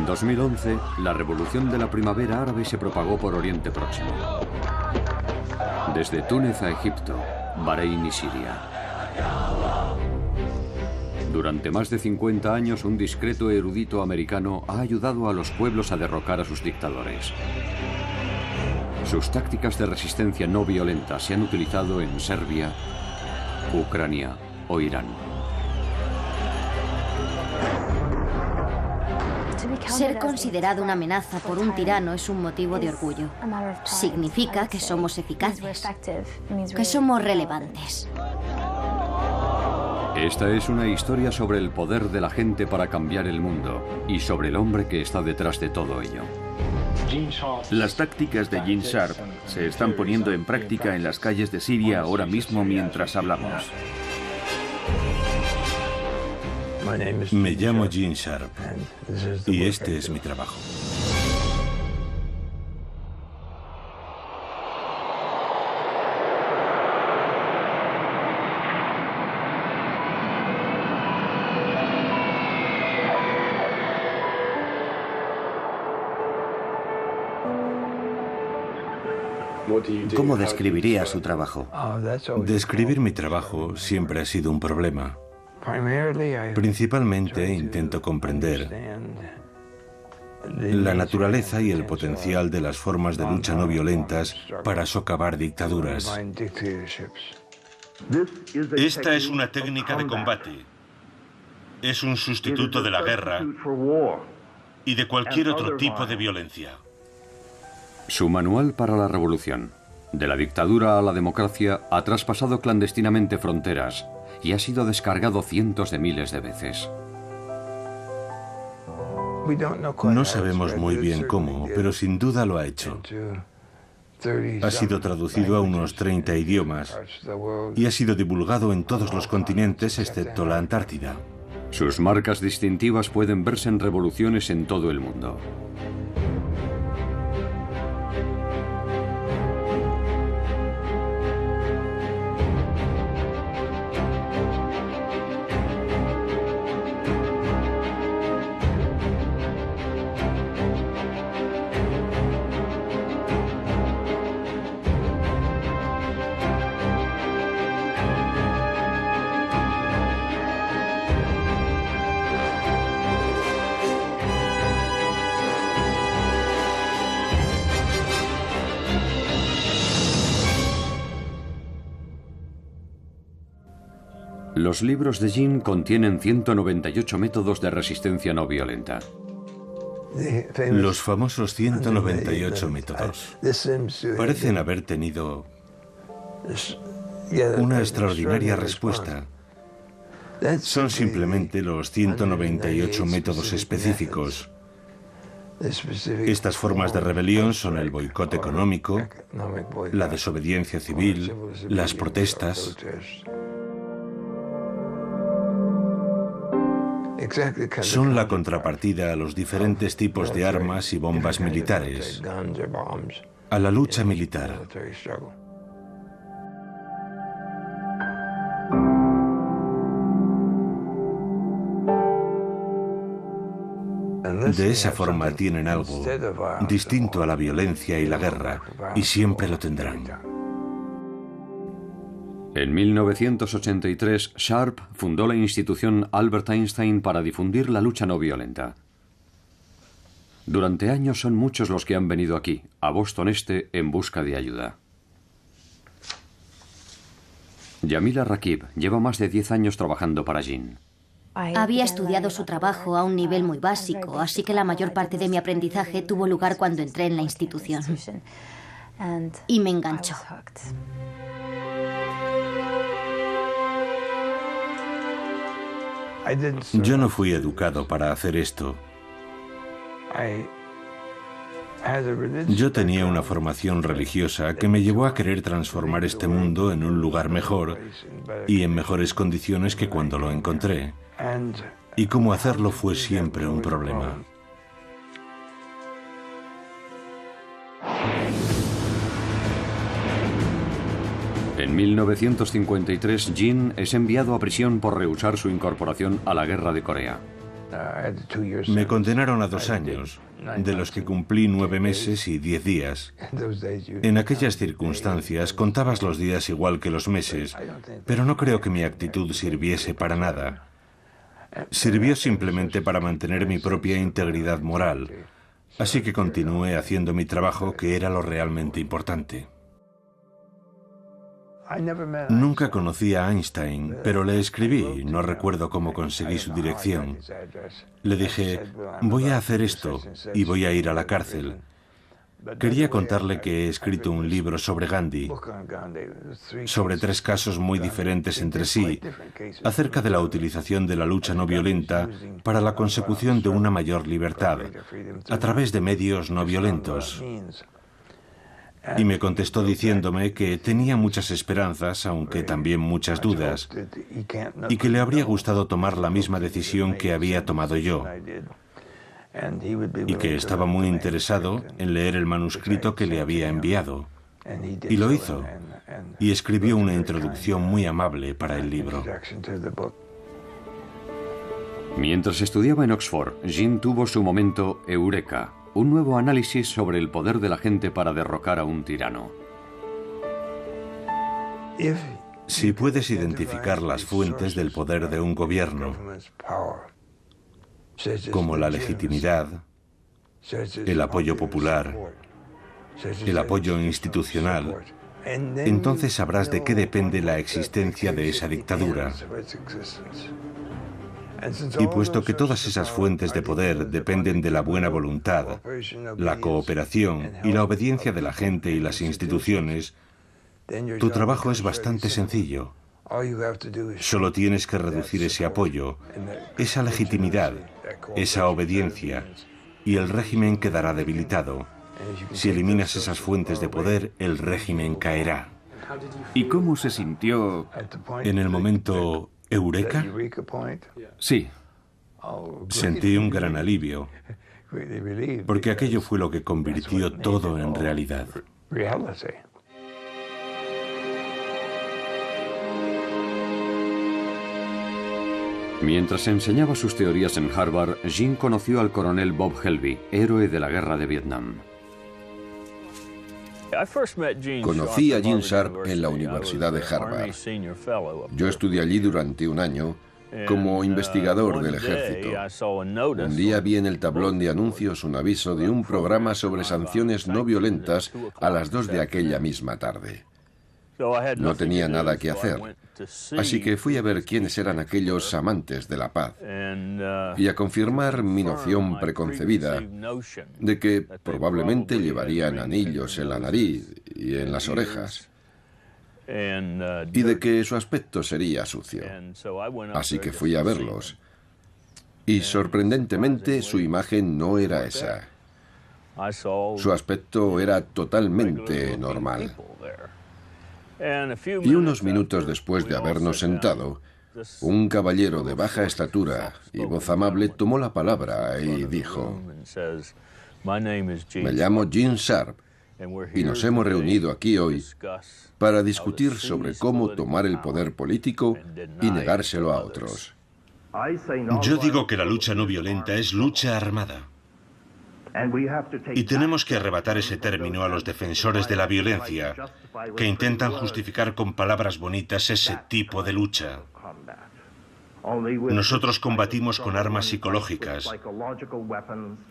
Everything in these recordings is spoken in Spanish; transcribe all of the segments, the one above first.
2011, la revolución de la primavera árabe se propagó por Oriente Próximo. Desde Túnez a Egipto, Bahrein y Siria. Durante más de 50 años, un discreto erudito americano ha ayudado a los pueblos a derrocar a sus dictadores. Sus tácticas de resistencia no violenta se han utilizado en Serbia, Ucrania o Irán. Ser considerado una amenaza por un tirano es un motivo de orgullo. Significa que somos eficaces, que somos relevantes. Esta es una historia sobre el poder de la gente para cambiar el mundo y sobre el hombre que está detrás de todo ello. Las tácticas de Gene Sharp se están poniendo en práctica en las calles de Siria ahora mismo mientras hablamos. Me llamo Gene Sharp y este es mi trabajo. ¿Cómo describiría su trabajo? Describir mi trabajo siempre ha sido un problema. Principalmente intento comprender la naturaleza y el potencial de las formas de lucha no violentas para socavar dictaduras. Esta es una técnica de combate. Es un sustituto de la guerra y de cualquier otro tipo de violencia. Su manual para la revolución, de la dictadura a la democracia, ha traspasado clandestinamente fronteras y ha sido descargado cientos de miles de veces. No sabemos muy bien cómo, pero sin duda lo ha hecho. Ha sido traducido a unos 30 idiomas y ha sido divulgado en todos los continentes excepto la Antártida. Sus marcas distintivas pueden verse en revoluciones en todo el mundo. Los libros de Gene contienen 198 métodos de resistencia no violenta. Los famosos 198 métodos parecen haber tenido una extraordinaria respuesta. Son simplemente los 198 métodos específicos. Estas formas de rebelión son el boicot económico, la desobediencia civil, las protestas. Son la contrapartida a los diferentes tipos de armas y bombas militares, a la lucha militar. De esa forma tienen algo distinto a la violencia y la guerra, y siempre lo tendrán. En 1983, Sharp fundó la institución Albert Einstein para difundir la lucha no violenta. Durante años son muchos los que han venido aquí, a Boston Este, en busca de ayuda. Yamila Rakib lleva más de 10 años trabajando para Gene. Había estudiado su trabajo a un nivel muy básico, así que la mayor parte de mi aprendizaje tuvo lugar cuando entré en la institución. Y me enganchó. Yo no fui educado para hacer esto. Yo tenía una formación religiosa que me llevó a querer transformar este mundo en un lugar mejor y en mejores condiciones que cuando lo encontré. Y cómo hacerlo fue siempre un problema. En 1953, Gene es enviado a prisión por rehusar su incorporación a la guerra de Corea. Me condenaron a 2 años, de los que cumplí 9 meses y 10 días. En aquellas circunstancias contabas los días igual que los meses, pero no creo que mi actitud sirviese para nada. Sirvió simplemente para mantener mi propia integridad moral, así que continué haciendo mi trabajo, que era lo realmente importante. Nunca conocí a Einstein, pero le escribí, no recuerdo cómo conseguí su dirección. Le dije, voy a hacer esto y voy a ir a la cárcel. Quería contarle que he escrito un libro sobre Gandhi, sobre 3 casos muy diferentes entre sí, acerca de la utilización de la lucha no violenta para la consecución de una mayor libertad, a través de medios no violentos. Y me contestó diciéndome que tenía muchas esperanzas, aunque también muchas dudas, y que le habría gustado tomar la misma decisión que había tomado yo, y que estaba muy interesado en leer el manuscrito que le había enviado. Y lo hizo, y escribió una introducción muy amable para el libro. Mientras estudiaba en Oxford, Jean tuvo su momento eureka, un nuevo análisis sobre el poder de la gente para derrocar a un tirano. Si puedes identificar las fuentes del poder de un gobierno, como la legitimidad, el apoyo popular, el apoyo institucional, entonces sabrás de qué depende la existencia de esa dictadura. Y puesto que todas esas fuentes de poder dependen de la buena voluntad, la cooperación y la obediencia de la gente y las instituciones, tu trabajo es bastante sencillo. Solo tienes que reducir ese apoyo, esa legitimidad, esa obediencia, y el régimen quedará debilitado. Si eliminas esas fuentes de poder, el régimen caerá. ¿Y cómo se sintió En el momento eureka? Sí. Sentí un gran alivio, porque aquello fue lo que convirtió todo en realidad. Mientras enseñaba sus teorías en Harvard, Jean conoció al coronel Bob Helby, héroe de la guerra de Vietnam. Conocí a Gene Sharp en la Universidad de Harvard. Yo estudié allí durante un año como investigador del ejército. Un día vi en el tablón de anuncios un aviso de un programa sobre sanciones no violentas a las 2 de aquella misma tarde. No tenía nada que hacer, así que fui a ver quiénes eran aquellos amantes de la paz y a confirmar mi noción preconcebida de que probablemente llevarían anillos en la nariz y en las orejas y de que su aspecto sería sucio. Así que fui a verlos y sorprendentemente su imagen no era esa. Su aspecto era totalmente normal. Y unos minutos después de habernos sentado, un caballero de baja estatura y voz amable tomó la palabra y dijo: me llamo Gene Sharp y nos hemos reunido aquí hoy para discutir sobre cómo tomar el poder político y negárselo a otros. Yo digo que la lucha no violenta es lucha armada. Y tenemos que arrebatar ese término a los defensores de la violencia, que intentan justificar con palabras bonitas ese tipo de lucha. Nosotros combatimos con armas psicológicas,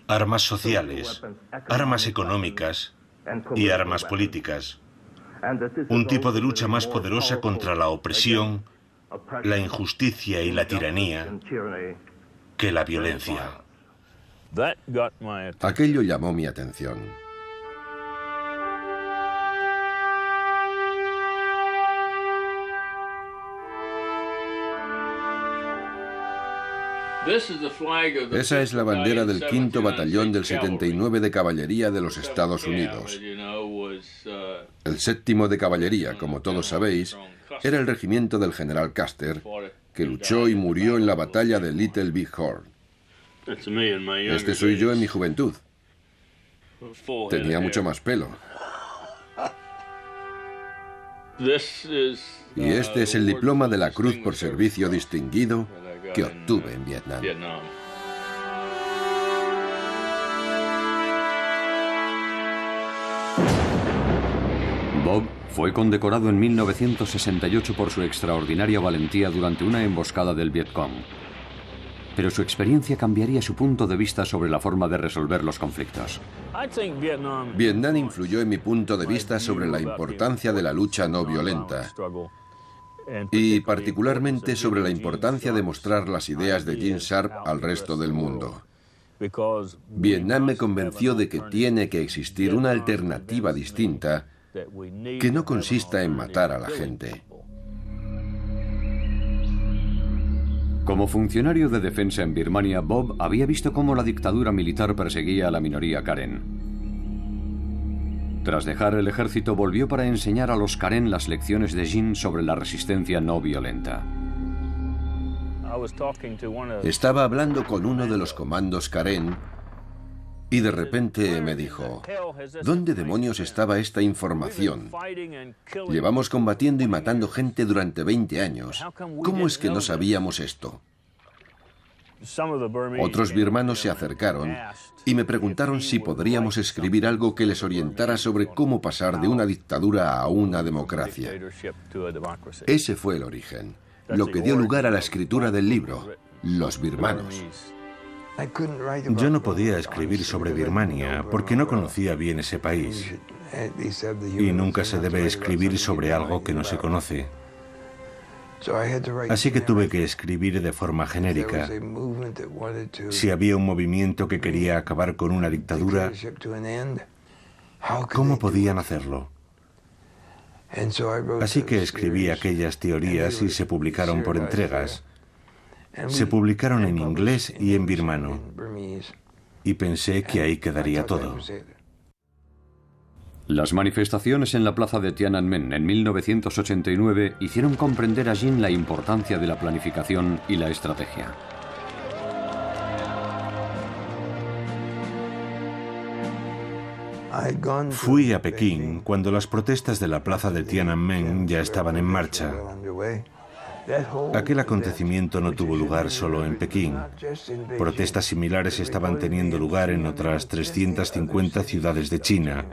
armas sociales, armas económicas y armas políticas. Un tipo de lucha más poderosa contra la opresión, la injusticia y la tiranía que la violencia. Aquello llamó mi atención. Esa es la bandera del 5º Batallón del 79 de Caballería de los Estados Unidos. El 7º de Caballería, como todos sabéis, era el regimiento del general Custer, que luchó y murió en la batalla de Little Big Horn. Este soy yo en mi juventud. Tenía mucho más pelo. Y este es el diploma de la Cruz por Servicio Distinguido que obtuve en Vietnam. Bob fue condecorado en 1968 por su extraordinaria valentía durante una emboscada del Vietcong. Pero su experiencia cambiaría su punto de vista sobre la forma de resolver los conflictos. Vietnam influyó en mi punto de vista sobre la importancia de la lucha no violenta y particularmente sobre la importancia de mostrar las ideas de Gene Sharp al resto del mundo. Vietnam me convenció de que tiene que existir una alternativa distinta que no consista en matar a la gente. Como funcionario de defensa en Birmania, Bob había visto cómo la dictadura militar perseguía a la minoría Karen. Tras dejar el ejército, volvió para enseñar a los Karen las lecciones de Gene sobre la resistencia no violenta. Estaba hablando con uno de los comandos Karen y de repente me dijo: ¿dónde demonios estaba esta información? Llevamos combatiendo y matando gente durante 20 años. ¿Cómo es que no sabíamos esto? Otros birmanos se acercaron y me preguntaron si podríamos escribir algo que les orientara sobre cómo pasar de una dictadura a una democracia. Ese fue el origen, lo que dio lugar a la escritura del libro, Los birmanos. Yo no podía escribir sobre Birmania porque no conocía bien ese país. Y nunca se debe escribir sobre algo que no se conoce. Así que tuve que escribir de forma genérica. Si había un movimiento que quería acabar con una dictadura, ¿cómo podían hacerlo? Así que escribí aquellas teorías y se publicaron por entregas. Se publicaron en inglés y en birmano. Y pensé que ahí quedaría todo. Las manifestaciones en la plaza de Tiananmen en 1989 hicieron comprender a Gene la importancia de la planificación y la estrategia. Fui a Pekín cuando las protestas de la plaza de Tiananmen ya estaban en marcha. Aquel acontecimiento no tuvo lugar solo en Pekín. Protestas similares estaban teniendo lugar en otras 350 ciudades de China.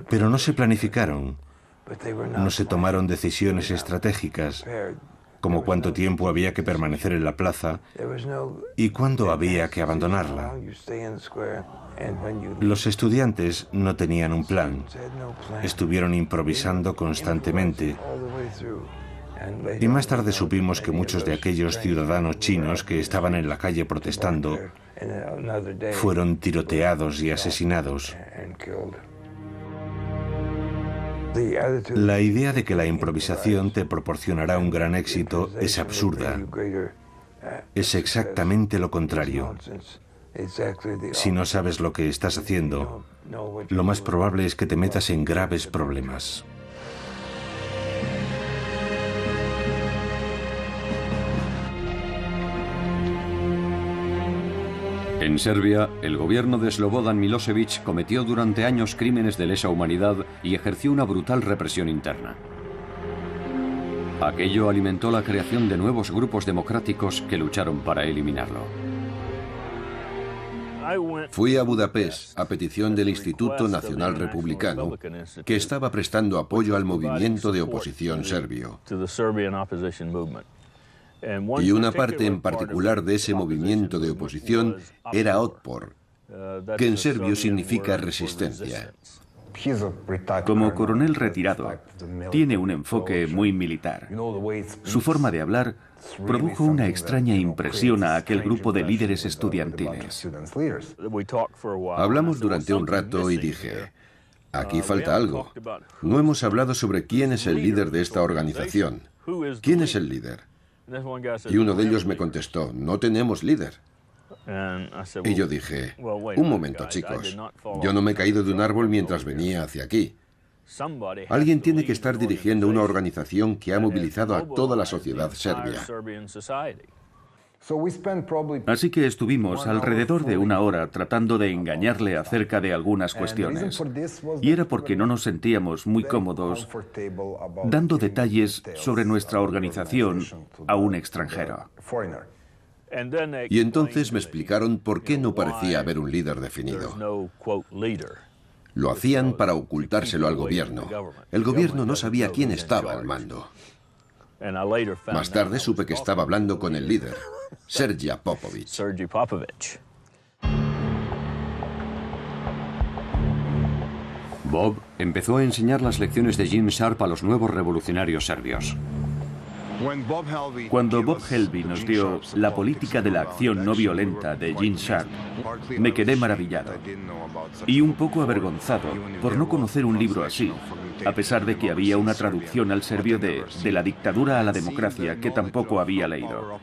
Pero no se planificaron, no se tomaron decisiones estratégicas, como cuánto tiempo había que permanecer en la plaza y cuándo había que abandonarla. Los estudiantes no tenían un plan, estuvieron improvisando constantemente. Y más tarde supimos que muchos de aquellos ciudadanos chinos que estaban en la calle protestando fueron tiroteados y asesinados. La idea de que la improvisación te proporcionará un gran éxito es absurda. Es exactamente lo contrario. Si no sabes lo que estás haciendo, lo más probable es que te metas en graves problemas. En Serbia, el gobierno de Slobodan Milosevic cometió durante años crímenes de lesa humanidad y ejerció una brutal represión interna. Aquello alimentó la creación de nuevos grupos democráticos que lucharon para eliminarlo. Fui a Budapest a petición del Instituto Nacional Republicano, que estaba prestando apoyo al movimiento de oposición serbio. Y una parte en particular de ese movimiento de oposición era Otpor, que en serbio significa resistencia. Como coronel retirado, tiene un enfoque muy militar. Su forma de hablar produjo una extraña impresión a aquel grupo de líderes estudiantiles. Hablamos durante un rato y dije: aquí falta algo. No hemos hablado sobre quién es el líder de esta organización. ¿Quién es el líder? Y uno de ellos me contestó: no tenemos líder. Y yo dije: un momento, chicos, yo no me he caído de un árbol mientras venía hacia aquí. Alguien tiene que estar dirigiendo una organización que ha movilizado a toda la sociedad serbia. Así que estuvimos alrededor de una hora tratando de engañarle acerca de algunas cuestiones. Y era porque no nos sentíamos muy cómodos dando detalles sobre nuestra organización a un extranjero. Y entonces me explicaron por qué no parecía haber un líder definido. Lo hacían para ocultárselo al gobierno. El gobierno no sabía quién estaba al mando. Más tarde supe que estaba hablando con el líder, Sergei Popovich. Bob empezó a enseñar las lecciones de Gene Sharp a los nuevos revolucionarios serbios. Cuando Bob Helby nos dio La política de la acción no violenta de Gene Sharp, me quedé maravillado y un poco avergonzado por no conocer un libro así, a pesar de que había una traducción al serbio de la dictadura a la democracia que tampoco había leído.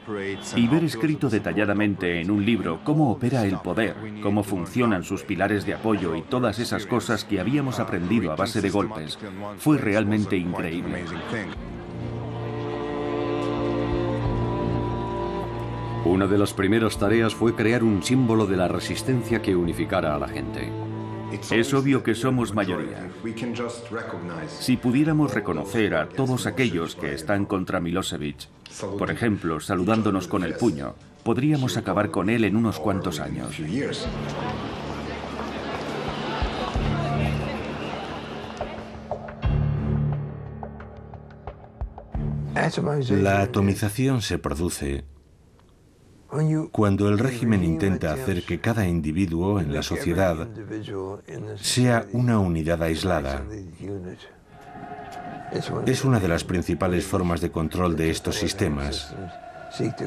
Y ver escrito detalladamente en un libro cómo opera el poder, cómo funcionan sus pilares de apoyo y todas esas cosas que habíamos aprendido a base de golpes, fue realmente increíble. Una de las primeras tareas fue crear un símbolo de la resistencia que unificara a la gente. Es obvio que somos mayoría. Si pudiéramos reconocer a todos aquellos que están contra Milosevic, por ejemplo, saludándonos con el puño, podríamos acabar con él en unos cuantos años. La atomización se produce cuando el régimen intenta hacer que cada individuo en la sociedad sea una unidad aislada. Es una de las principales formas de control de estos sistemas.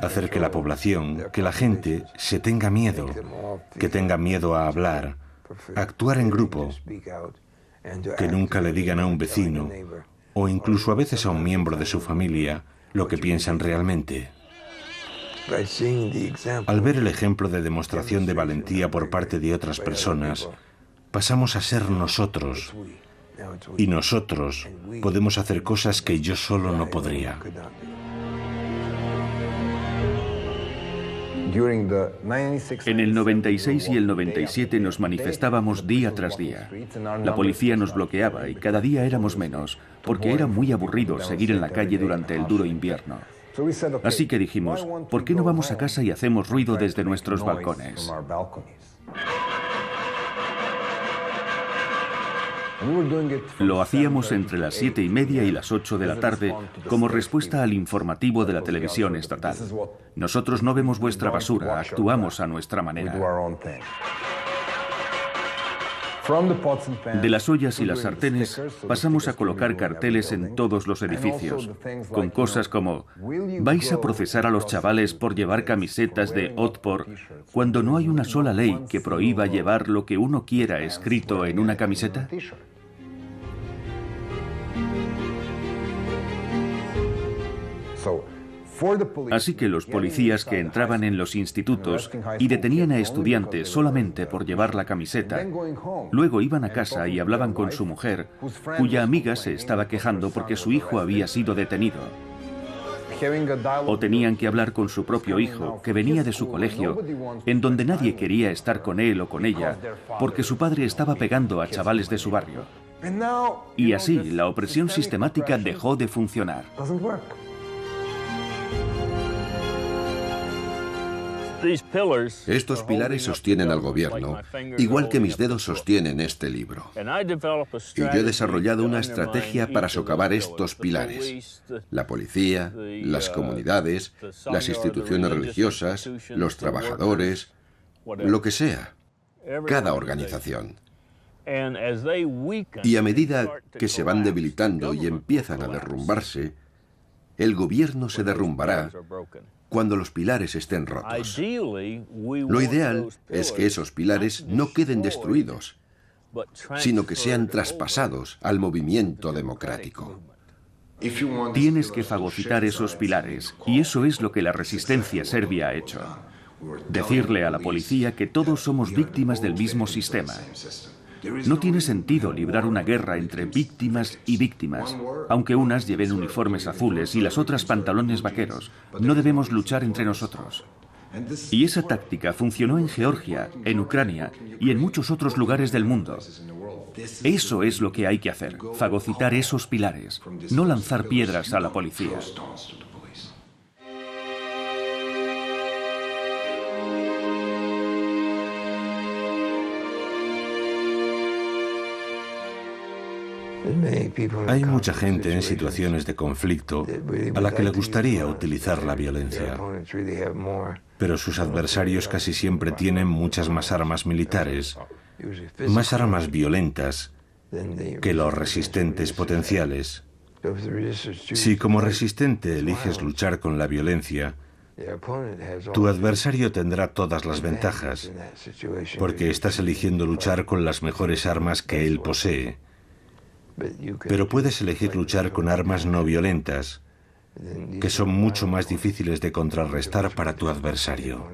Hacer que la población, que la gente, se tenga miedo, que tenga miedo a hablar, a actuar en grupo, que nunca le digan a un vecino o incluso a veces a un miembro de su familia lo que piensan realmente. Al ver el ejemplo de demostración de valentía por parte de otras personas, pasamos a ser nosotros. Y nosotros podemos hacer cosas que yo solo no podría. En el 96 y el 97 nos manifestábamos día tras día. La policía nos bloqueaba y cada día éramos menos, porque era muy aburrido seguir en la calle durante el duro invierno. Así que dijimos, ¿por qué no vamos a casa y hacemos ruido desde nuestros balcones? Lo hacíamos entre las 7:30 y las 8 de la tarde como respuesta al informativo de la televisión estatal. Nosotros no vemos vuestra basura, actuamos a nuestra manera. De las ollas y las sartenes pasamos a colocar carteles en todos los edificios, con cosas como «¿Vais a procesar a los chavales por llevar camisetas de Otpor cuando no hay una sola ley que prohíba llevar lo que uno quiera escrito en una camiseta?» Así que los policías que entraban en los institutos y detenían a estudiantes solamente por llevar la camiseta, luego iban a casa y hablaban con su mujer, cuya amiga se estaba quejando porque su hijo había sido detenido. O tenían que hablar con su propio hijo, que venía de su colegio, en donde nadie quería estar con él o con ella, porque su padre estaba pegando a chavales de su barrio. Y así, la opresión sistemática dejó de funcionar. Estos pilares sostienen al gobierno, igual que mis dedos sostienen este libro. Y yo he desarrollado una estrategia para socavar estos pilares. La policía, las comunidades, las instituciones religiosas, los trabajadores, lo que sea, cada organización. Y a medida que se van debilitando y empiezan a derrumbarse, el gobierno se derrumbará cuando los pilares estén rotos. Lo ideal es que esos pilares no queden destruidos, sino que sean traspasados al movimiento democrático. Tienes que fagocitar esos pilares, y eso es lo que la resistencia serbia ha hecho. Decirle a la policía que todos somos víctimas del mismo sistema. No tiene sentido librar una guerra entre víctimas y víctimas, aunque unas lleven uniformes azules y las otras pantalones vaqueros. No debemos luchar entre nosotros. Y esa táctica funcionó en Georgia, en Ucrania y en muchos otros lugares del mundo. Eso es lo que hay que hacer, fagocitar esos pilares, no lanzar piedras a la policía. Hay mucha gente en situaciones de conflicto a la que le gustaría utilizar la violencia, pero sus adversarios casi siempre tienen muchas más armas militares, más armas violentas que los resistentes potenciales. Si como resistente eliges luchar con la violencia, tu adversario tendrá todas las ventajas, porque estás eligiendo luchar con las mejores armas que él posee. Pero puedes elegir luchar con armas no violentas, que son mucho más difíciles de contrarrestar para tu adversario.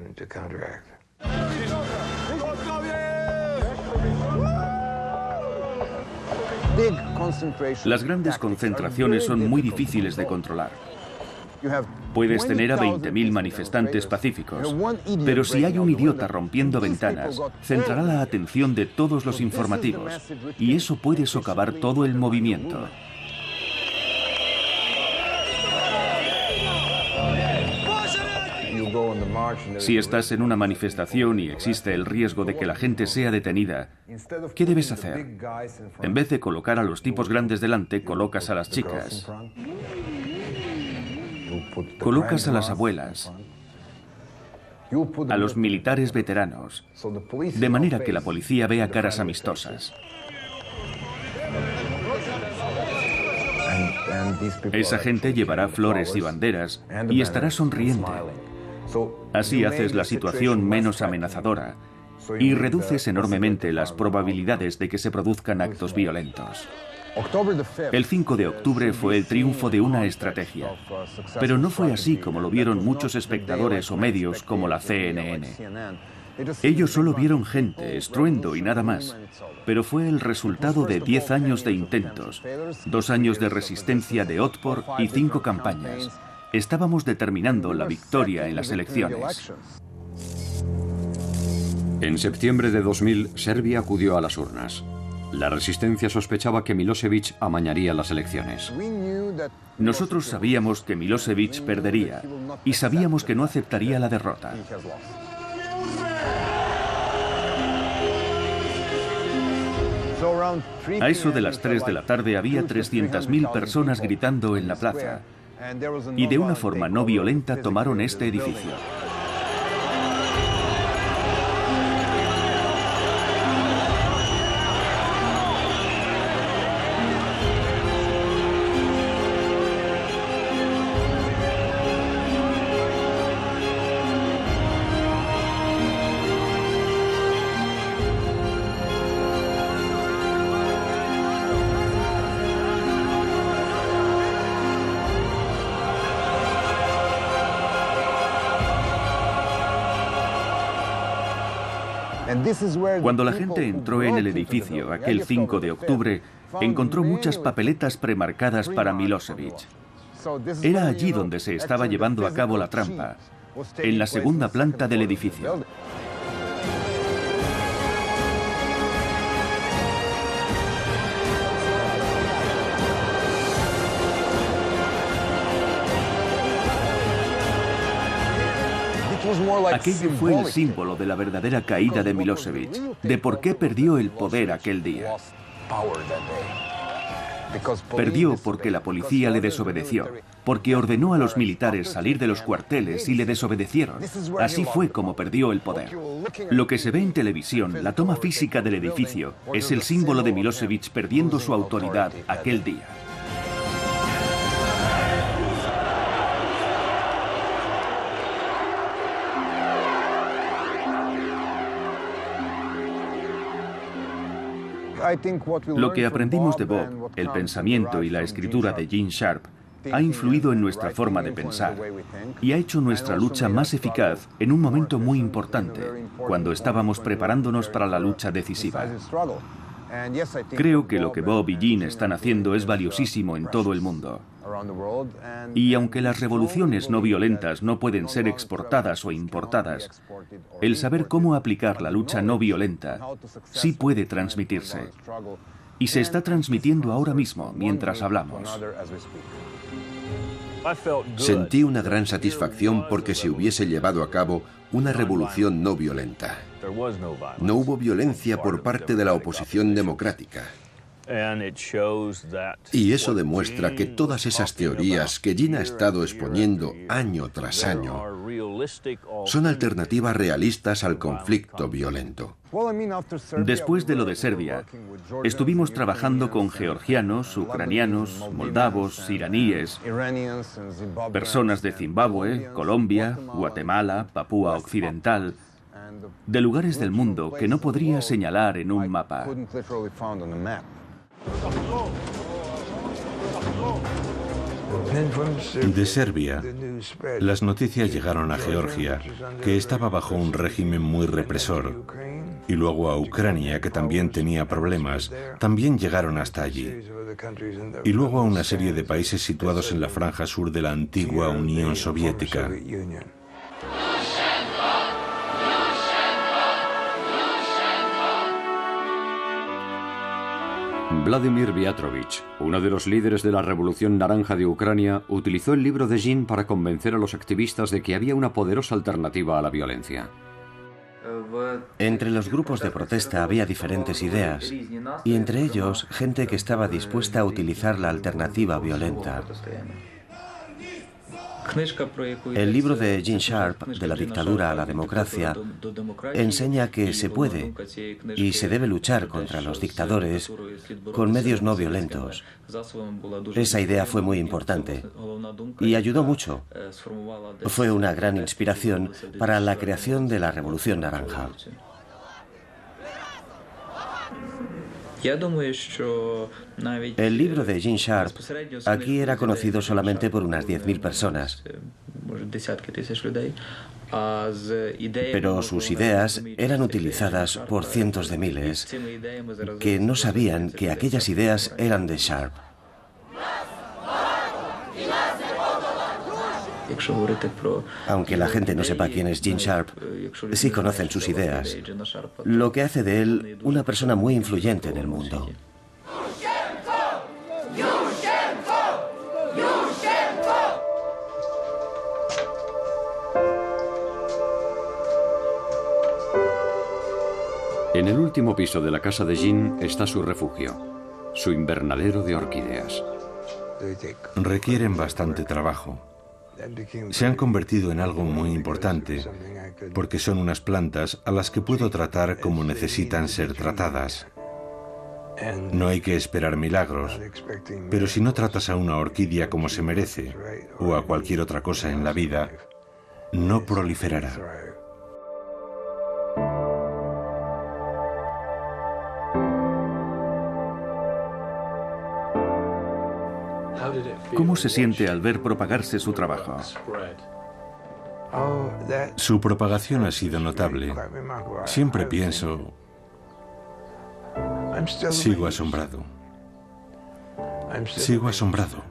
Las grandes concentraciones son muy difíciles de controlar. Puedes tener a 20.000 manifestantes pacíficos, pero si hay un idiota rompiendo ventanas, centrará la atención de todos los informativos, y eso puede socavar todo el movimiento. Si estás en una manifestación y existe el riesgo de que la gente sea detenida, ¿qué debes hacer? En vez de colocar a los tipos grandes delante, colocas a las chicas. Colocas a las abuelas, a los militares veteranos, de manera que la policía vea caras amistosas. Esa gente llevará flores y banderas y estará sonriente. Así haces la situación menos amenazadora y reduces enormemente las probabilidades de que se produzcan actos violentos. El 5 de octubre fue el triunfo de una estrategia, pero no fue así como lo vieron muchos espectadores o medios como la CNN. Ellos solo vieron gente, estruendo y nada más, pero fue el resultado de 10 años de intentos, 2 años de resistencia de Otpor y 5 campañas. Estábamos determinando la victoria en las elecciones. En septiembre de 2000, Serbia acudió a las urnas. La resistencia sospechaba que Milosevic amañaría las elecciones. Nosotros sabíamos que Milosevic perdería y sabíamos que no aceptaría la derrota. A eso de las 3 de la tarde había 300.000 personas gritando en la plaza y de una forma no violenta tomaron este edificio. Cuando la gente entró en el edificio aquel 5 de octubre, encontró muchas papeletas premarcadas para Milosevic. Era allí donde se estaba llevando a cabo la trampa, en la segunda planta del edificio. Aquello fue el símbolo de la verdadera caída de Milosevic, de por qué perdió el poder aquel día. Perdió porque la policía le desobedeció, porque ordenó a los militares salir de los cuarteles y le desobedecieron. Así fue como perdió el poder. Lo que se ve en televisión, la toma física del edificio, es el símbolo de Milosevic perdiendo su autoridad aquel día. Lo que aprendimos de Bob, el pensamiento y la escritura de Gene Sharp, ha influido en nuestra forma de pensar y ha hecho nuestra lucha más eficaz en un momento muy importante, cuando estábamos preparándonos para la lucha decisiva. Creo que lo que Bob y Gene están haciendo es valiosísimo en todo el mundo. Y aunque las revoluciones no violentas no pueden ser exportadas o importadas, el saber cómo aplicar la lucha no violenta sí puede transmitirse. Y se está transmitiendo ahora mismo, mientras hablamos. Sentí una gran satisfacción porque se hubiese llevado a cabo una revolución no violenta. No hubo violencia por parte de la oposición democrática. Y eso demuestra que todas esas teorías que Jean ha estado exponiendo año tras año son alternativas realistas al conflicto violento. Después de lo de Serbia, estuvimos trabajando con georgianos, ucranianos, moldavos, iraníes, personas de Zimbabue, Colombia, Guatemala, Papúa Occidental, de lugares del mundo que no podría señalar en un mapa. De Serbia, las noticias llegaron a Georgia, que estaba bajo un régimen muy represor, y luego a Ucrania, que también tenía problemas, también llegaron hasta allí, y luego a una serie de países situados en la franja sur de la antigua Unión Soviética. Vladimir Viatrovich, uno de los líderes de la Revolución Naranja de Ucrania, utilizó el libro de Jean para convencer a los activistas de que había una poderosa alternativa a la violencia. Entre los grupos de protesta había diferentes ideas, y entre ellos gente que estaba dispuesta a utilizar la alternativa violenta. El libro de Gene Sharp, De la dictadura a la democracia, enseña que se puede y se debe luchar contra los dictadores con medios no violentos. Esa idea fue muy importante y ayudó mucho. Fue una gran inspiración para la creación de la Revolución Naranja. El libro de Gene Sharp aquí era conocido solamente por unas 10.000 personas, pero sus ideas eran utilizadas por cientos de miles que no sabían que aquellas ideas eran de Sharp. Aunque la gente no sepa quién es Gene Sharp, sí conocen sus ideas, lo que hace de él una persona muy influyente en el mundo. En el último piso de la casa de Jean está su refugio, su invernadero de orquídeas. Requieren bastante trabajo. Se han convertido en algo muy importante, porque son unas plantas a las que puedo tratar como necesitan ser tratadas. No hay que esperar milagros, pero si no tratas a una orquídea como se merece, o a cualquier otra cosa en la vida, no proliferará. ¿Cómo se siente al ver propagarse su trabajo? Su propagación ha sido notable. Siempre pienso, sigo asombrado. Sigo asombrado.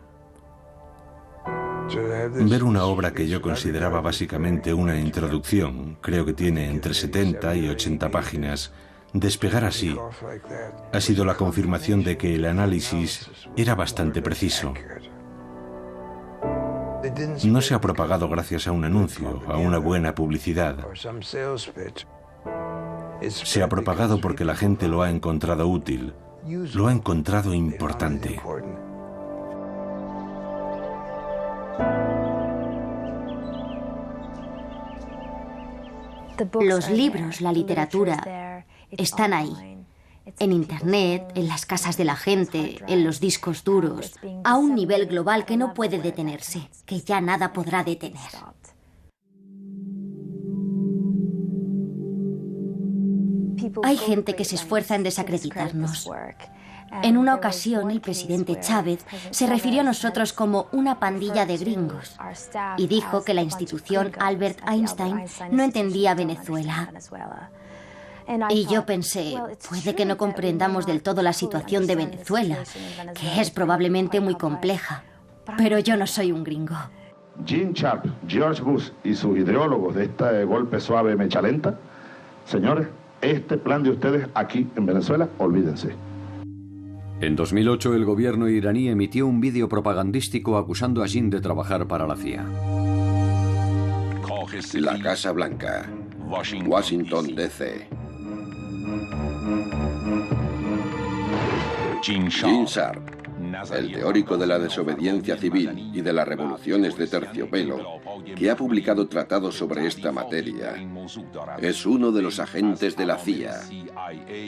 Ver una obra que yo consideraba básicamente una introducción, creo que tiene entre 70 y 80 páginas, despegar así ha sido la confirmación de que el análisis era bastante preciso. No se ha propagado gracias a un anuncio, a una buena publicidad. Se ha propagado porque la gente lo ha encontrado útil, lo ha encontrado importante. Los libros, la literatura, están ahí. En Internet, en las casas de la gente, en los discos duros, a un nivel global que no puede detenerse, que ya nada podrá detener. Hay gente que se esfuerza en desacreditarnos. En una ocasión, el presidente Chávez se refirió a nosotros como una pandilla de gringos y dijo que la institución Albert Einstein no entendía Venezuela. Y yo pensé, puede que no comprendamos del todo la situación de Venezuela, que es probablemente muy compleja, pero yo no soy un gringo. Gene Sharp, George Bush y sus ideólogos de este golpe suave mecha lenta, señores, este plan de ustedes aquí en Venezuela, olvídense. En 2008, el gobierno iraní emitió un vídeo propagandístico acusando a Jean de trabajar para la CIA. La Casa Blanca, Washington, D.C. Gene Sharp, el teórico de la desobediencia civil y de las revoluciones de terciopelo, que ha publicado tratados sobre esta materia, es uno de los agentes de la CIA,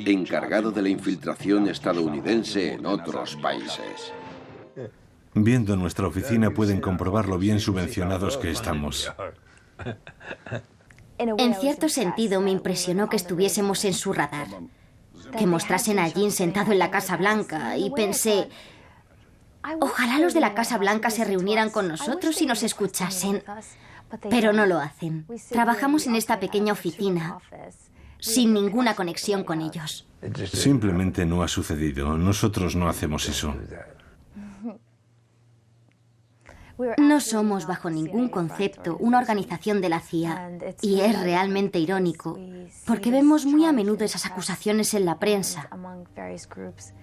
encargado de la infiltración estadounidense en otros países. Viendo nuestra oficina pueden comprobar lo bien subvencionados que estamos. En cierto sentido me impresionó que estuviésemos en su radar, que mostrasen a Gene sentado en la Casa Blanca, y pensé, ojalá los de la Casa Blanca se reunieran con nosotros y nos escuchasen, pero no lo hacen. Trabajamos en esta pequeña oficina sin ninguna conexión con ellos. Simplemente no ha sucedido. Nosotros no hacemos eso. No somos bajo ningún concepto una organización de la CIA, y es realmente irónico, porque vemos muy a menudo esas acusaciones en la prensa,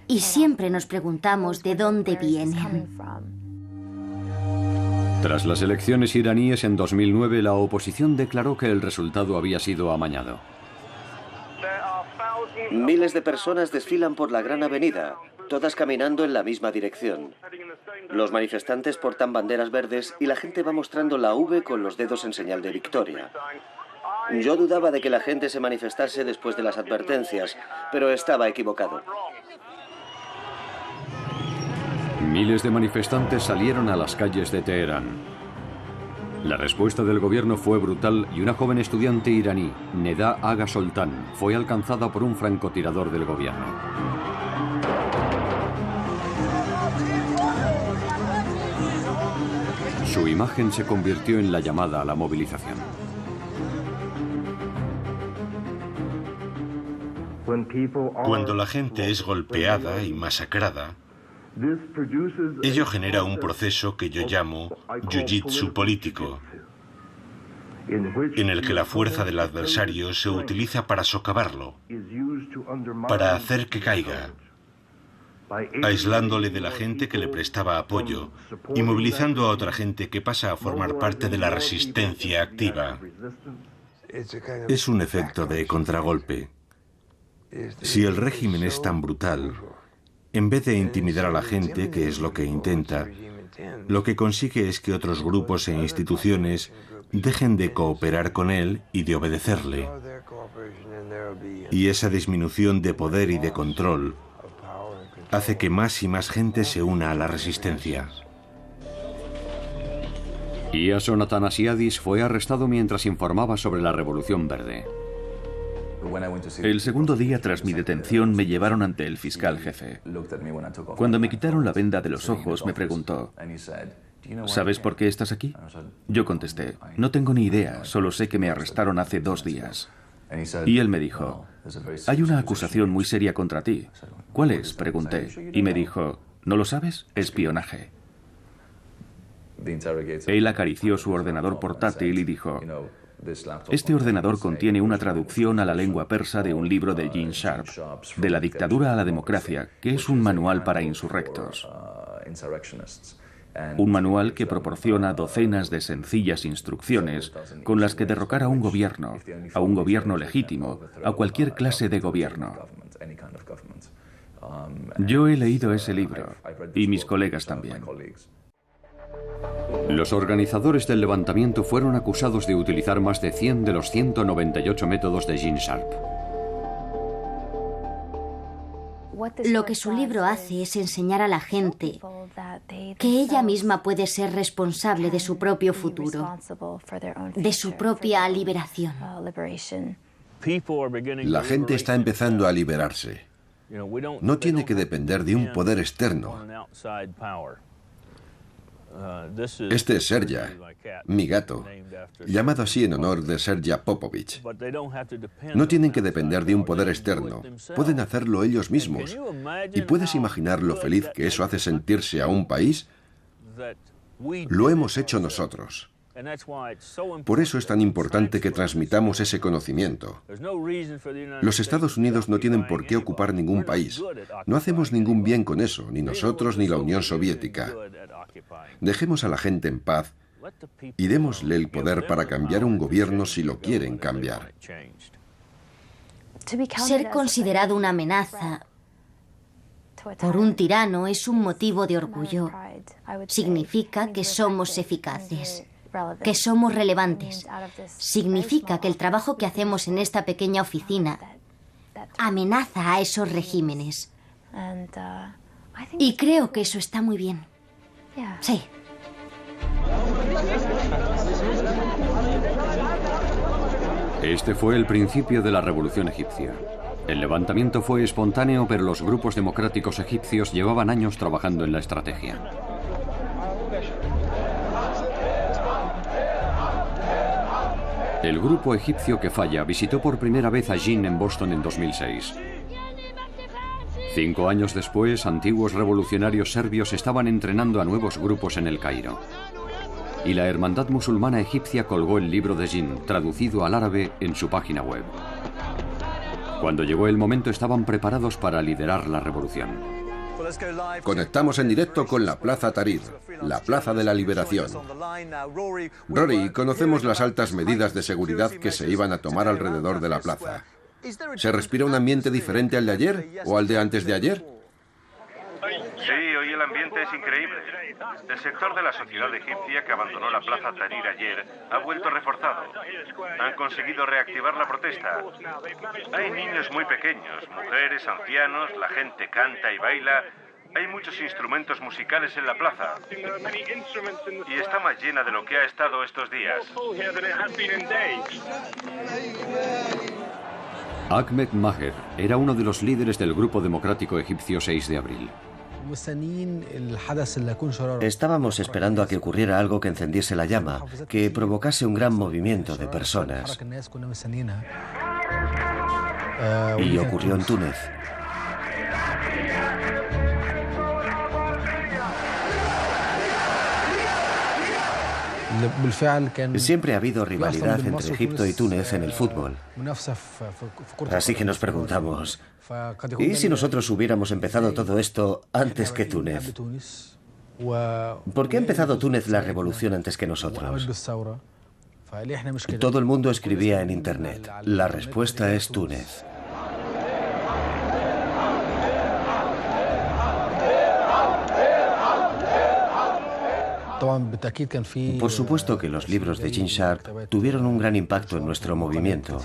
y siempre nos preguntamos de dónde vienen. Tras las elecciones iraníes en 2009, la oposición declaró que el resultado había sido amañado. Miles de personas desfilan por la Gran Avenida, todas caminando en la misma dirección. Los manifestantes portan banderas verdes y la gente va mostrando la V con los dedos en señal de victoria. Yo dudaba de que la gente se manifestase después de las advertencias, pero estaba equivocado. Miles de manifestantes salieron a las calles de Teherán. La respuesta del gobierno fue brutal y una joven estudiante iraní, Neda Aga Soltan, fue alcanzada por un francotirador del gobierno. Su imagen se convirtió en la llamada a la movilización. Cuando la gente es golpeada y masacrada, ello genera un proceso que yo llamo jiu-jitsu político, en el que la fuerza del adversario se utiliza para socavarlo, para hacer que caiga, aislándole de la gente que le prestaba apoyo y movilizando a otra gente que pasa a formar parte de la resistencia activa. Es un efecto de contragolpe. Si el régimen es tan brutal, en vez de intimidar a la gente, que es lo que intenta, lo que consigue es que otros grupos e instituciones dejen de cooperar con él y de obedecerle. Y esa disminución de poder y de control hace que más y más gente se una a la resistencia. Iason Atanasiadis fue arrestado mientras informaba sobre la Revolución Verde. El segundo día tras mi detención me llevaron ante el fiscal jefe. Cuando me quitaron la venda de los ojos me preguntó, ¿sabes por qué estás aquí? Yo contesté, no tengo ni idea, solo sé que me arrestaron hace 2 días. Y él me dijo, hay una acusación muy seria contra ti. ¿Cuál es?, pregunté. Y me dijo, ¿no lo sabes? Espionaje. Él acarició su ordenador portátil y dijo, este ordenador contiene una traducción a la lengua persa de un libro de Gene Sharp, De la dictadura a la democracia, que es un manual para insurrectos. Un manual que proporciona docenas de sencillas instrucciones con las que derrocar a un gobierno legítimo, a cualquier clase de gobierno. Yo he leído ese libro, y mis colegas también. Los organizadores del levantamiento fueron acusados de utilizar más de 100 de los 198 métodos de Gene Sharp. Lo que su libro hace es enseñar a la gente que ella misma puede ser responsable de su propio futuro, de su propia liberación. La gente está empezando a liberarse. No tiene que depender de un poder externo. Este es Serja, mi gato, llamado así en honor de Serja Popovich. No tienen que depender de un poder externo, pueden hacerlo ellos mismos. ¿Y puedes imaginar lo feliz que eso hace sentirse a un país? Lo hemos hecho nosotros. Por eso es tan importante que transmitamos ese conocimiento. Los Estados Unidos no tienen por qué ocupar ningún país. No hacemos ningún bien con eso, ni nosotros ni la Unión Soviética. Dejemos a la gente en paz y démosle el poder para cambiar un gobierno si lo quieren cambiar. Ser considerado una amenaza por un tirano es un motivo de orgullo. Significa que somos eficaces, que somos relevantes. Significa que el trabajo que hacemos en esta pequeña oficina amenaza a esos regímenes. Y creo que eso está muy bien. Sí. Este fue el principio de la revolución egipcia. El levantamiento fue espontáneo, pero los grupos democráticos egipcios llevaban años trabajando en la estrategia. El grupo egipcio que falla visitó por primera vez a Jin en Boston en 2006. 5 años después, antiguos revolucionarios serbios estaban entrenando a nuevos grupos en El Cairo. Y la Hermandad Musulmana Egipcia colgó el libro de Jin, traducido al árabe, en su página web. Cuando llegó el momento, estaban preparados para liderar la revolución. Conectamos en directo con la Plaza Tahrir, la Plaza de la Liberación. Rory, conocemos las altas medidas de seguridad que se iban a tomar alrededor de la plaza. ¿Se respira un ambiente diferente al de ayer o al de antes de ayer? Sí, hoy el ambiente es increíble. El sector de la sociedad egipcia que abandonó la Plaza Tahrir ayer ha vuelto reforzado. Han conseguido reactivar la protesta. Hay niños muy pequeños, mujeres, ancianos, la gente canta y baila. Hay muchos instrumentos musicales en la plaza. Y está más llena de lo que ha estado estos días. Ahmed Maher era uno de los líderes del Grupo Democrático Egipcio 6 de abril. Estábamos esperando a que ocurriera algo que encendiese la llama, que provocase un gran movimiento de personas. Y ocurrió en Túnez. Siempre ha habido rivalidad entre Egipto y Túnez en el fútbol. Así que nos preguntamos, ¿y si nosotros hubiéramos empezado todo esto antes que Túnez? ¿Por qué ha empezado Túnez la revolución antes que nosotros? Todo el mundo escribía en Internet. La respuesta es Túnez. Por supuesto que los libros de Gene Sharp tuvieron un gran impacto en nuestro movimiento.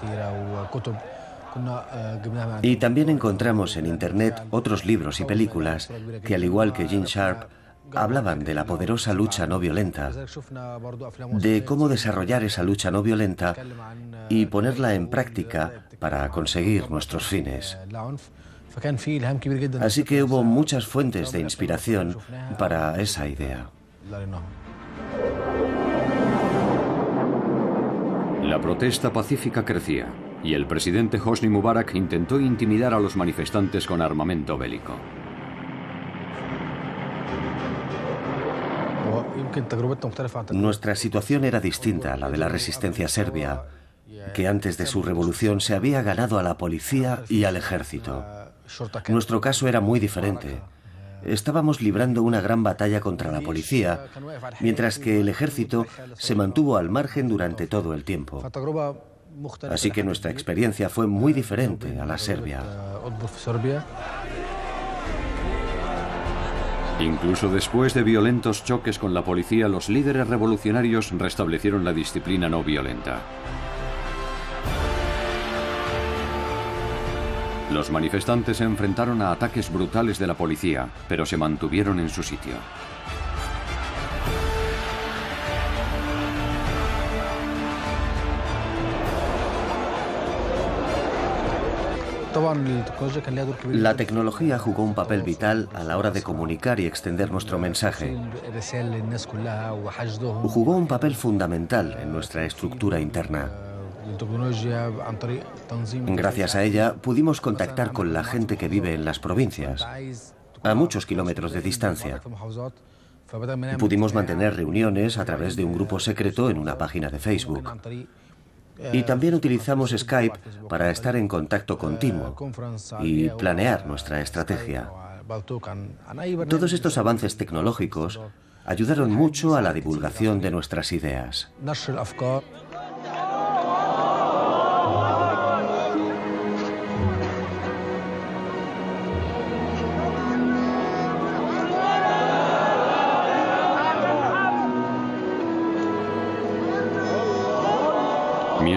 Y también encontramos en Internet otros libros y películas que, al igual que Gene Sharp, hablaban de la poderosa lucha no violenta, de cómo desarrollar esa lucha no violenta y ponerla en práctica para conseguir nuestros fines. Así que hubo muchas fuentes de inspiración para esa idea. La protesta pacífica crecía y el presidente Hosni Mubarak intentó intimidar a los manifestantes con armamento bélico. Nuestra situación era distinta a la de la resistencia serbia, que antes de su revolución se había ganado a la policía y al ejército. Nuestro caso era muy diferente. Estábamos librando una gran batalla contra la policía, mientras que el ejército se mantuvo al margen durante todo el tiempo. Así que nuestra experiencia fue muy diferente a la serbia. Incluso después de violentos choques con la policía, los líderes revolucionarios restablecieron la disciplina no violenta. Los manifestantes se enfrentaron a ataques brutales de la policía, pero se mantuvieron en su sitio. La tecnología jugó un papel vital a la hora de comunicar y extender nuestro mensaje. Jugó un papel fundamental en nuestra estructura interna. Gracias a ella pudimos contactar con la gente que vive en las provincias, a muchos kilómetros de distancia. Pudimos mantener reuniones a través de un grupo secreto en una página de Facebook. Y también utilizamos Skype para estar en contacto continuo y planear nuestra estrategia. Todos estos avances tecnológicos ayudaron mucho a la divulgación de nuestras ideas.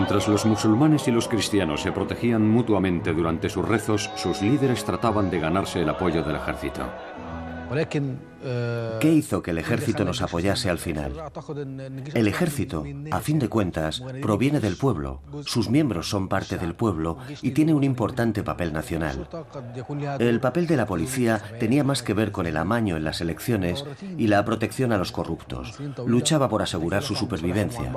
Mientras los musulmanes y los cristianos se protegían mutuamente durante sus rezos, sus líderes trataban de ganarse el apoyo del ejército. ¿Qué hizo que el ejército nos apoyase al final? El ejército, a fin de cuentas, proviene del pueblo. Sus miembros son parte del pueblo y tiene un importante papel nacional. El papel de la policía tenía más que ver con el amaño en las elecciones y la protección a los corruptos. Luchaba por asegurar su supervivencia.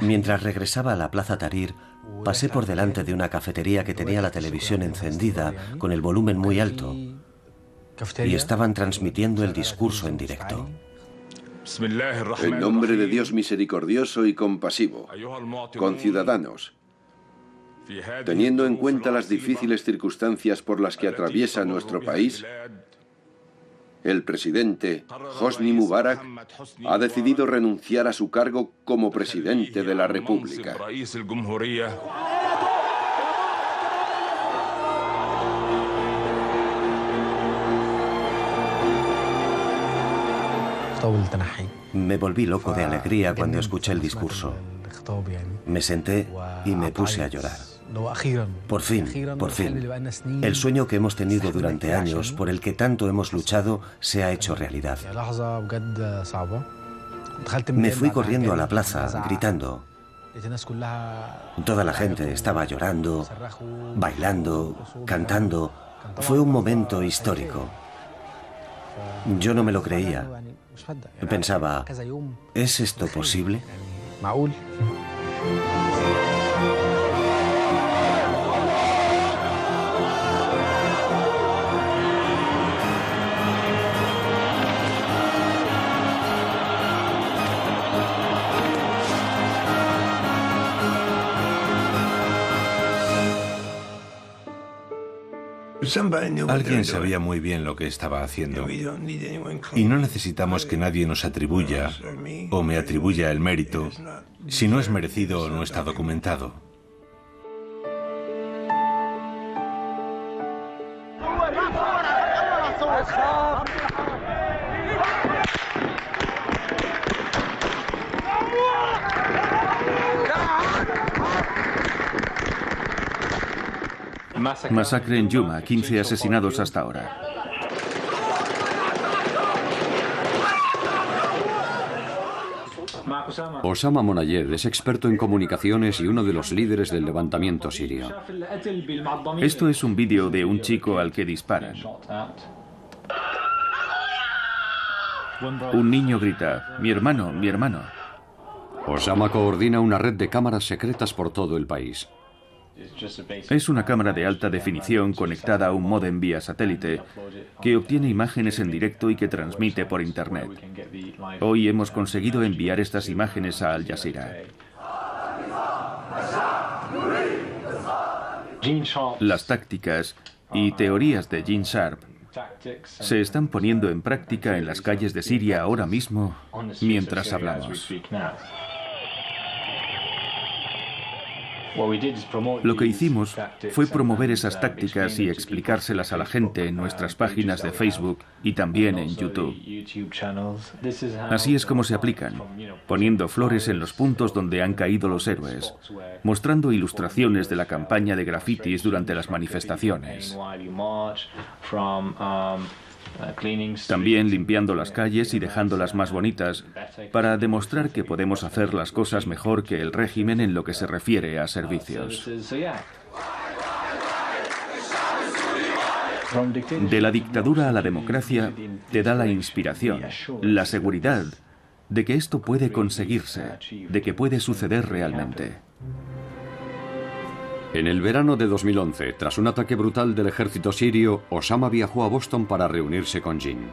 Mientras regresaba a la Plaza Tahrir, pasé por delante de una cafetería que tenía la televisión encendida con el volumen muy alto y estaban transmitiendo el discurso en directo. En nombre de Dios misericordioso y compasivo, conciudadanos, teniendo en cuenta las difíciles circunstancias por las que atraviesa nuestro país, el presidente Hosni Mubarak ha decidido renunciar a su cargo como presidente de la República. Me volví loco de alegría cuando escuché el discurso. Me senté y me puse a llorar. Por fin, el sueño que hemos tenido durante años, por el que tanto hemos luchado, se ha hecho realidad. Me fui corriendo a la plaza, gritando. Toda la gente estaba llorando, bailando, cantando. Fue un momento histórico. Yo no me lo creía. Pensaba, ¿es esto posible? Alguien sabía muy bien lo que estaba haciendo. Y no necesitamos que nadie nos atribuya o me atribuya el mérito si no es merecido o no está documentado. Masacre en Yuma, 15 asesinados hasta ahora. Osama Monayed es experto en comunicaciones y uno de los líderes del levantamiento sirio. Esto es un vídeo de un chico al que disparan. Un niño grita, "Mi hermano, mi hermano". Osama coordina una red de cámaras secretas por todo el país. Es una cámara de alta definición conectada a un módem vía satélite que obtiene imágenes en directo y que transmite por Internet. Hoy hemos conseguido enviar estas imágenes a Al Jazeera. Las tácticas y teorías de Gene Sharp se están poniendo en práctica en las calles de Siria ahora mismo mientras hablamos. Lo que hicimos fue promover esas tácticas y explicárselas a la gente en nuestras páginas de Facebook y también en YouTube. Así es como se aplican, poniendo flores en los puntos donde han caído los héroes, mostrando ilustraciones de la campaña de grafitis durante las manifestaciones. También limpiando las calles y dejándolas más bonitas para demostrar que podemos hacer las cosas mejor que el régimen en lo que se refiere a servicios. De la dictadura a la democracia te da la inspiración, la seguridad de que esto puede conseguirse, de que puede suceder realmente. En el verano de 2011, tras un ataque brutal del ejército sirio, Osama viajó a Boston para reunirse con Gene.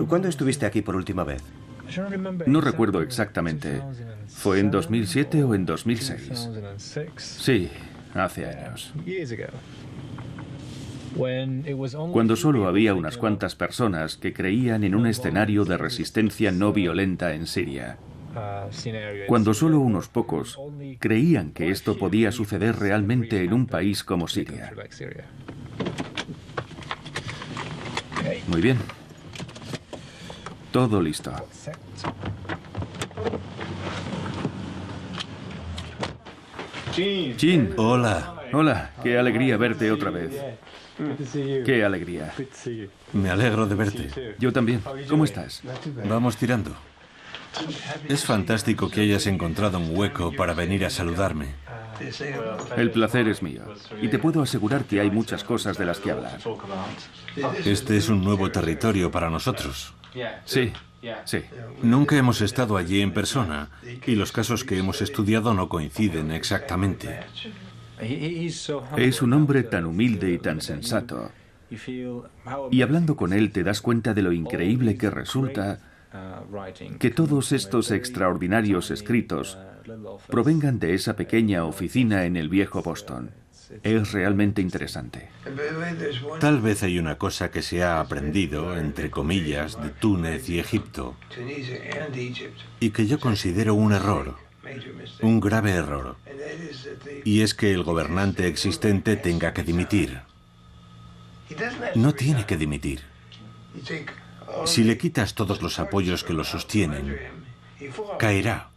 ¿Cuándo estuviste aquí por última vez? No recuerdo exactamente. ¿Fue en 2007 o en 2006? Sí, hace años. Cuando solo había unas cuantas personas que creían en un escenario de resistencia no violenta en Siria. cuando solo unos pocos creían que esto podía suceder realmente en un país como Siria. Muy bien. Todo listo. Jin. Hola. Hola, qué alegría verte otra vez. Qué alegría. Me alegro de verte. Yo también. ¿Cómo estás? Vamos tirando. Es fantástico que hayas encontrado un hueco para venir a saludarme. El placer es mío. Y te puedo asegurar que hay muchas cosas de las que hablar. Este es un nuevo territorio para nosotros. Sí, sí. Nunca hemos estado allí en persona y los casos que hemos estudiado no coinciden exactamente. Es un hombre tan humilde y tan sensato. Y hablando con él te das cuenta de lo increíble que resulta que todos estos extraordinarios escritos provengan de esa pequeña oficina en el viejo Boston. Es realmente interesante. Tal vez hay una cosa que se ha aprendido, entre comillas, de Túnez y Egipto, y que yo considero un error, un grave error, y es que el gobernante existente tenga que dimitir. No tiene que dimitir. Si le quitas todos los apoyos que lo sostienen, caerá,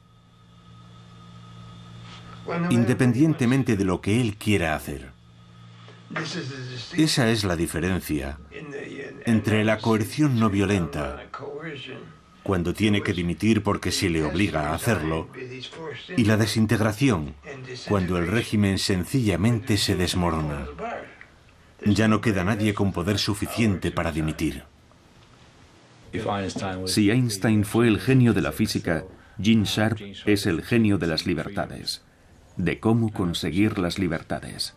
independientemente de lo que él quiera hacer. Esa es la diferencia entre la coerción no violenta, cuando tiene que dimitir porque se le obliga a hacerlo, y la desintegración, cuando el régimen sencillamente se desmorona. Ya no queda nadie con poder suficiente para dimitir. Si Einstein fue el genio de la física, Gene Sharp es el genio de las libertades, de cómo conseguir las libertades.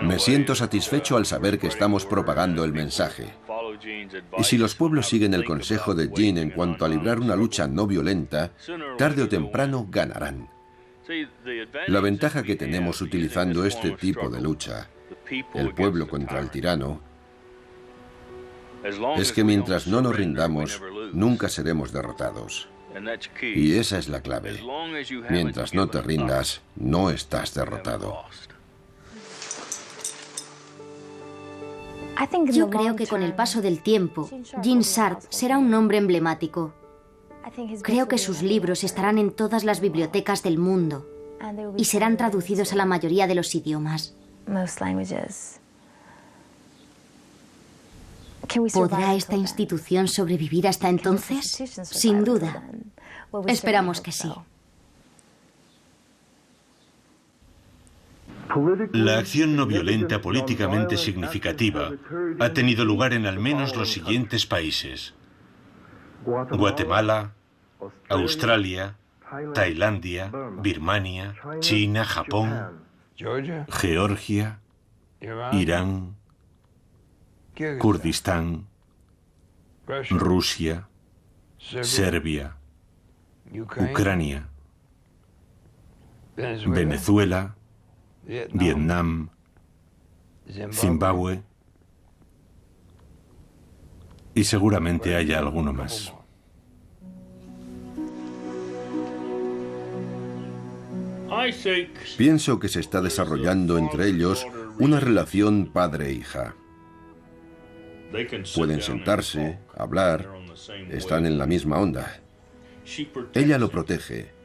Me siento satisfecho al saber que estamos propagando el mensaje. Y si los pueblos siguen el consejo de Gene en cuanto a librar una lucha no violenta, tarde o temprano ganarán. La ventaja que tenemos utilizando este tipo de lucha, el pueblo contra el tirano, es que mientras no nos rindamos, nunca seremos derrotados. Y esa es la clave. Mientras no te rindas, no estás derrotado. Yo creo que con el paso del tiempo, Gene Sharp será un nombre emblemático. Creo que sus libros estarán en todas las bibliotecas del mundo y serán traducidos a la mayoría de los idiomas. ¿Podrá esta institución sobrevivir hasta entonces? Sin duda. Esperamos que sí. La acción no violenta políticamente significativa ha tenido lugar en al menos los siguientes países: Guatemala, Australia, Tailandia, Birmania, China, Japón, Georgia, Irán, Kurdistán, Rusia, Serbia, Ucrania, Venezuela, Vietnam, Zimbabue y seguramente haya alguno más. Pienso que se está desarrollando entre ellos una relación padre-hija. Pueden sentarse, hablar, están en la misma onda. Ella lo protege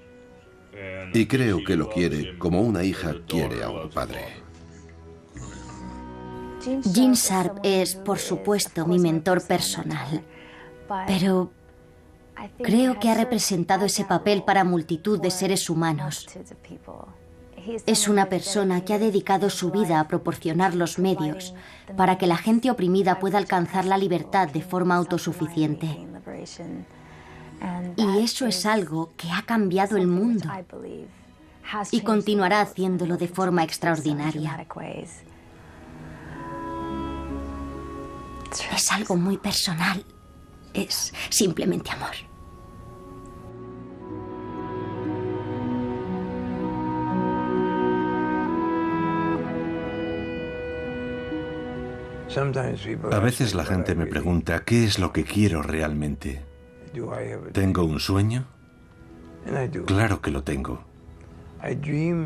y creo que lo quiere como una hija quiere a un padre. Gene Sharp es, por supuesto, mi mentor personal, pero creo que ha representado ese papel para multitud de seres humanos. Es una persona que ha dedicado su vida a proporcionar los medios para que la gente oprimida pueda alcanzar la libertad de forma autosuficiente. Y eso es algo que ha cambiado el mundo y continuará haciéndolo de forma extraordinaria. Es algo muy personal. Es simplemente amor. A veces la gente me pregunta qué es lo que quiero realmente. ¿Tengo un sueño? Claro que lo tengo.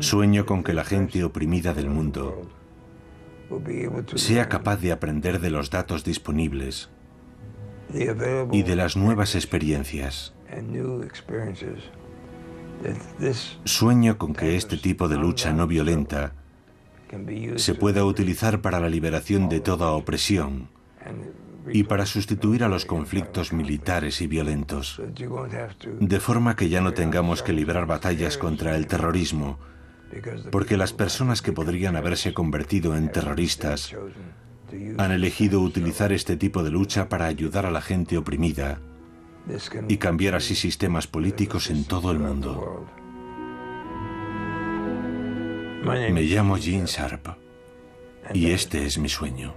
Sueño con que la gente oprimida del mundo sea capaz de aprender de los datos disponibles y de las nuevas experiencias. Sueño con que este tipo de lucha no violenta se pueda utilizar para la liberación de toda opresión y para sustituir a los conflictos militares y violentos, de forma que ya no tengamos que librar batallas contra el terrorismo, porque las personas que podrían haberse convertido en terroristas han elegido utilizar este tipo de lucha para ayudar a la gente oprimida y cambiar así sistemas políticos en todo el mundo. Me llamo Gene Sharp y este es mi sueño.